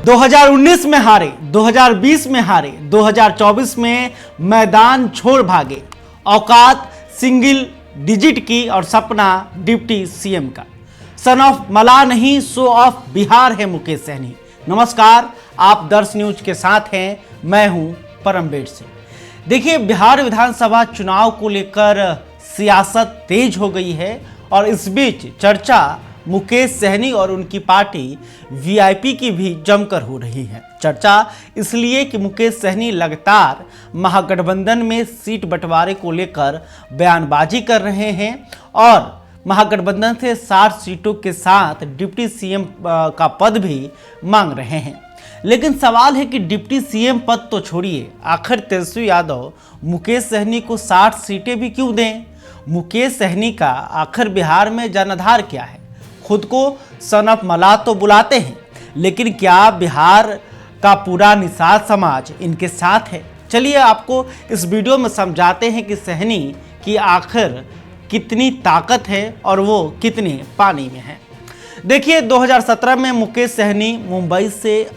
2019 में हारे, 2020 में हारे, 2024 में मैदान छोड़ भागे। औकात सिंगल डिजिट की और सपना डिप्टी सीएम का। सन ऑफ मला नहीं, शो ऑफ बिहार है मुकेश सहनी। नमस्कार, आप दर्श न्यूज के साथ हैं, मैं हूं परमबीर सिंह। देखिए, बिहार विधानसभा चुनाव को लेकर सियासत तेज हो गई है और इस बीच चर्चा मुकेश सहनी और उनकी पार्टी वीआईपी की भी जमकर हो रही है। चर्चा इसलिए कि मुकेश सहनी लगातार महागठबंधन में सीट बंटवारे को लेकर बयानबाजी कर रहे हैं और महागठबंधन से 60 सीटों के साथ डिप्टी सीएम का पद भी मांग रहे हैं। लेकिन सवाल है कि डिप्टी सीएम पद तो छोड़िए, आखिर तेजस्वी यादव मुकेश सहनी को 60 सीटें भी क्यों दें? मुकेश सहनी का आखिर बिहार में जनाधार क्या है? खुद को सन ऑफ मला तो बुलाते हैं, लेकिन क्या बिहार का पूरा निषाद समाज इनके साथ है? चलिए आपको इस वीडियो में समझाते हैं कि सहनी की आखिर कितनी ताकत है और वो कितने पानी में है। देखिए, 2017 में मुकेश सहनी मुंबई से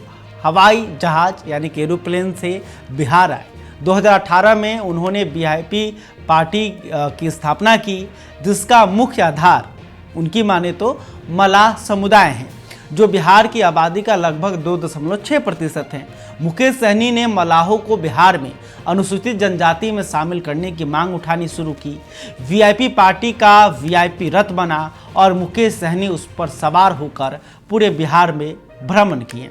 हवाई जहाज यानी कि एरोप्लेन से बिहार आए। 2018 में उन्होंने वीआईपी पार्टी की स्थापना की, जिसका मुख्य आधार उनकी माने तो मला समुदाय हैं, जो बिहार की आबादी का लगभग 2.6% है। मुकेश सहनी ने मलाहों को बिहार में अनुसूचित जनजाति में शामिल करने की मांग उठानी शुरू की। वीआईपी पार्टी का वीआईपी रथ बना और मुकेश सहनी उस पर सवार होकर पूरे बिहार में भ्रमण किए।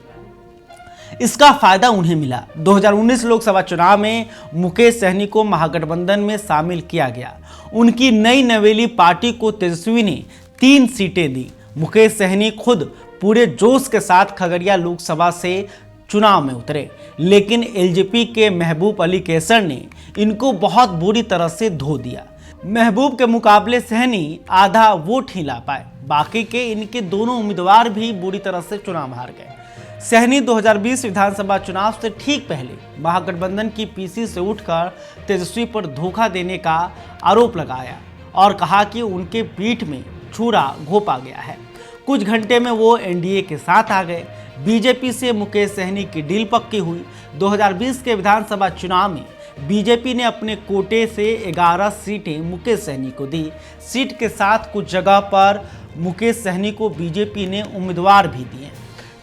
इसका फायदा उन्हें मिला। 2019 लोकसभा चुनाव में मुकेश सहनी को महागठबंधन में शामिल किया गया। उनकी नई नवेली पार्टी को तेजस्वी ने 3 सीटें दी। मुकेश सहनी खुद पूरे जोश के साथ खगड़िया लोकसभा से चुनाव में उतरे, लेकिन एलजेपी के महबूब अली कैसर ने इनको बहुत बुरी तरह से धो दिया। महबूब के मुकाबले सहनी आधा वोट ही ला पाए, बाकी के इनके दोनों उम्मीदवार भी बुरी तरह से चुनाव हार गए। सहनी 2020 विधानसभा चुनाव से ठीक पहले महागठबंधन की पीसी से उठकर तेजस्वी पर धोखा देने का आरोप लगाया और कहा कि उनके पीठ में छुरा घोंपा गया है। कुछ घंटे में वो एनडीए के साथ आ गए। बीजेपी से मुकेश सहनी की डील पक्की हुई। 2020 के विधानसभा चुनाव में बीजेपी ने अपने कोटे से 11 सीटें मुकेश सहनी को दी। सीट के साथ कुछ जगह पर मुकेश सहनी को बीजेपी ने उम्मीदवार भी दिए।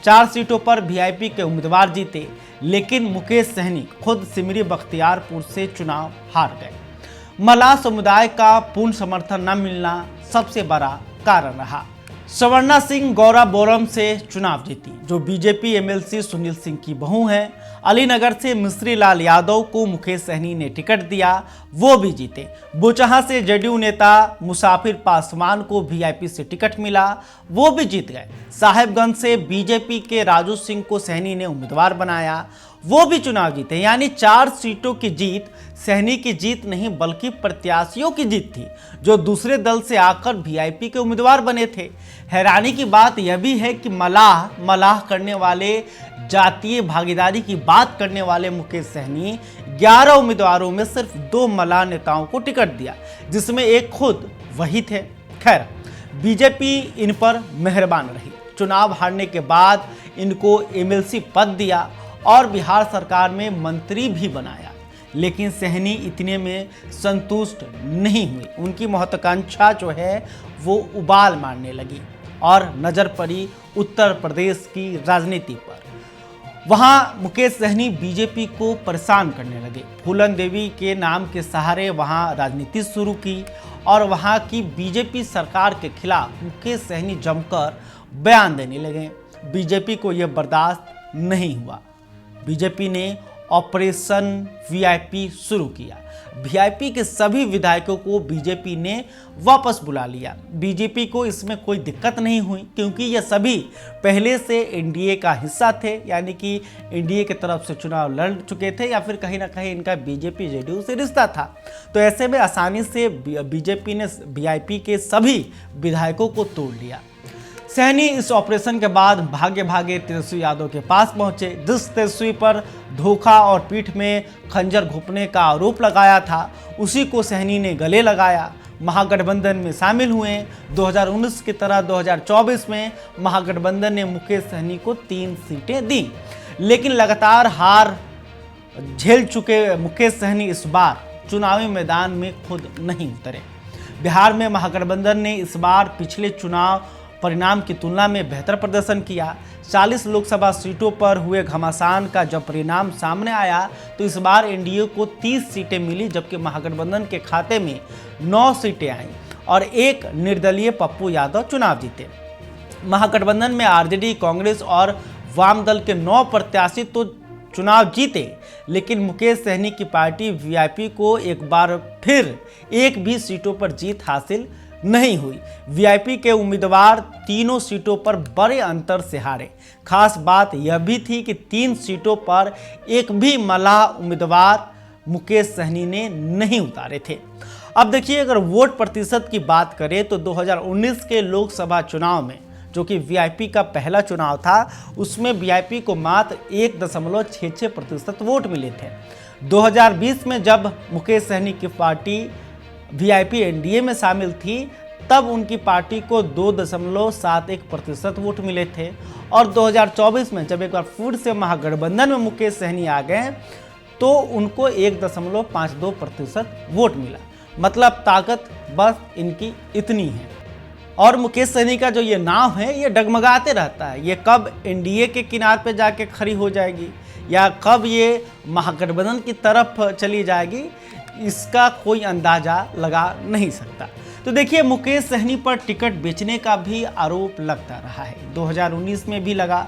4 सीटों पर वीआईपी के उम्मीदवार जीते, लेकिन मुकेश सहनी खुद सिमरी बख्तियारपुर से चुनाव हार गए। मला समुदाय का पूर्ण समर्थन न मिलना सबसे बड़ा कारण रहा। सवर्णा सिंह गौरा बोरम से चुनाव जीती, जो बीजेपी एमएलसी सुनील सिंह की बहू हैं। अलीनगर से मिस्री लाल यादव को मुकेश सहनी ने टिकट दिया, वो भी जीते। बोचहा से जेडीयू नेता मुसाफिर पासवान को वीआईपी से टिकट मिला, वो भी जीत गए। साहेबगंज से बीजेपी के राजू सिंह को सहनी ने उम्मीदवार बनाया, वो भी चुनाव जीते। यानी 4 सीटों की जीत सहनी की जीत नहीं बल्कि प्रत्याशियों की जीत थी, जो दूसरे दल से आकर वीआईपी के उम्मीदवार बने थे। हैरानी की बात यह भी है कि मलाह करने वाले, जातीय भागीदारी की बात करने वाले मुकेश सहनी 11 उम्मीदवारों में सिर्फ 2 मलाह नेताओं को टिकट दिया, जिसमें एक खुद वही थे। खैर, बीजेपी इन पर मेहरबान रही। चुनाव हारने के बाद इनको एमएलसी पद दिया और बिहार सरकार में मंत्री भी बनाया, लेकिन सहनी इतने में संतुष्ट नहीं हुई। उनकी महत्वाकांक्षा जो है वो उबाल मारने लगी और नजर पड़ी उत्तर प्रदेश की राजनीति पर। वहां मुकेश सहनी बीजेपी को परेशान करने लगे। फूलन देवी के नाम के सहारे वहां राजनीति शुरू की और वहां की बीजेपी सरकार के खिलाफ मुकेश सहनी जमकर बयान देने लगे। बीजेपी को यह बर्दाश्त नहीं हुआ। बीजेपी ने ऑपरेशन वीआईपी शुरू किया। वीआईपी के सभी विधायकों को बीजेपी ने वापस बुला लिया। बीजेपी को इसमें कोई दिक्कत नहीं हुई, क्योंकि ये सभी पहले से एनडीए का हिस्सा थे, यानी कि एनडीए की तरफ से चुनाव लड़ चुके थे या फिर कहीं ना कहीं इनका बीजेपी जेडीयू से रिश्ता था। तो ऐसे में आसानी से बीजेपी ने वीआईपी के सभी विधायकों को तोड़ लिया। सहनी इस ऑपरेशन के बाद भागे भागे तेजस्वी यादव के पास पहुंचे। जिस तेजस्वी पर धोखा और पीठ में खंजर घोंपने का आरोप लगाया था, उसी को सहनी ने गले लगाया। महागठबंधन में शामिल हुए। 2019 की तरह 2024 में महागठबंधन ने मुकेश सहनी को 3 सीटें दी, लेकिन लगातार हार झेल चुके मुकेश सहनी इस बार चुनावी मैदान में खुद नहीं उतरे। बिहार में महागठबंधन ने इस बार पिछले चुनाव परिणाम की तुलना में बेहतर प्रदर्शन किया। 40 लोकसभा सीटों पर हुए घमासान का जब परिणाम सामने आया तो इस बार एनडीए को 30 सीटें मिली, जबकि महागठबंधन के खाते में 9 सीटें आईं और एक निर्दलीय पप्पू यादव चुनाव जीते। महागठबंधन में आरजेडी, कांग्रेस और वाम दल के 9 प्रत्याशी तो चुनाव जीते, लेकिन मुकेश सहनी की पार्टी वीआईपी को एक बार फिर एक भी सीटों पर जीत हासिल नहीं हुई। वीआईपी के उम्मीदवार तीनों सीटों पर बड़े अंतर से हारे। खास बात यह भी थी कि 3 सीटों पर एक भी मल्लाह उम्मीदवार मुकेश सहनी ने नहीं उतारे थे। अब देखिए, अगर वोट प्रतिशत की बात करें तो 2019 के लोकसभा चुनाव में, जो कि वीआईपी का पहला चुनाव था, उसमें वीआईपी को मात्र 1.66% वोट मिले थे। 2020 में जब मुकेश सहनी की पार्टी वीआईपी एनडीए में शामिल थी, तब उनकी पार्टी को 2.71% वोट मिले थे और 2024 में जब एक बार फिर से महागठबंधन में मुकेश सहनी आ गए तो उनको 1.52% वोट मिला। मतलब ताकत बस इनकी इतनी है। और मुकेश सहनी का जो ये नाव है ये डगमगाते रहता है। ये कब एनडीए के किनार पे जाके खड़ी हो जाएगी या कब ये महागठबंधन की तरफ चली जाएगी, इसका कोई अंदाजा लगा नहीं सकता। तो देखिए, मुकेश सहनी पर टिकट बेचने का भी आरोप लगता रहा है। 2019 में भी लगा,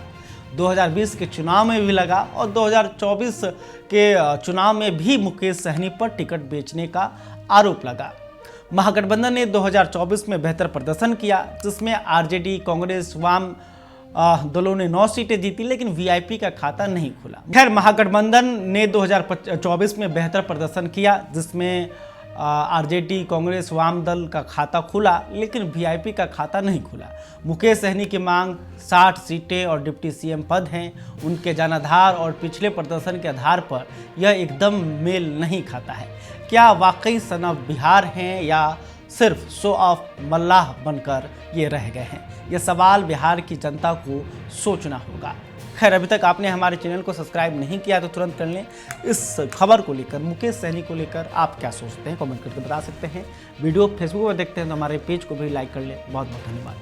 2020 के चुनाव में भी लगा और 2024 के चुनाव में भी मुकेश सहनी पर टिकट बेचने का आरोप लगा। महागठबंधन ने 2024 में बेहतर प्रदर्शन किया, जिसमें आरजेडी, कांग्रेस, वाम दलों ने 9 सीटें जीती, लेकिन वीआईपी का खाता नहीं खुला। खैर, महागठबंधन ने 2024 में बेहतर प्रदर्शन किया, जिसमें आरजेडी, कांग्रेस, वाम दल का खाता खुला, लेकिन वीआईपी का खाता नहीं खुला। मुकेश सहनी की मांग 60 सीटें और डिप्टी सीएम पद हैं। उनके जनाधार और पिछले प्रदर्शन के आधार पर यह एकदम मेल नहीं खाता है। क्या वाकई सन ऑफ बिहार हैं या सिर्फ शो ऑफ मल्लाह बनकर ये रह गए हैं? ये सवाल बिहार की जनता को सोचना होगा। खैर, अभी तक आपने हमारे चैनल को सब्सक्राइब नहीं किया तो तुरंत कर लें। इस खबर को लेकर, मुकेश सहनी को लेकर आप क्या सोचते हैं, कमेंट करके बता सकते हैं। वीडियो फेसबुक पर देखते हैं तो हमारे पेज को भी लाइक कर लें। बहुत बहुत धन्यवाद।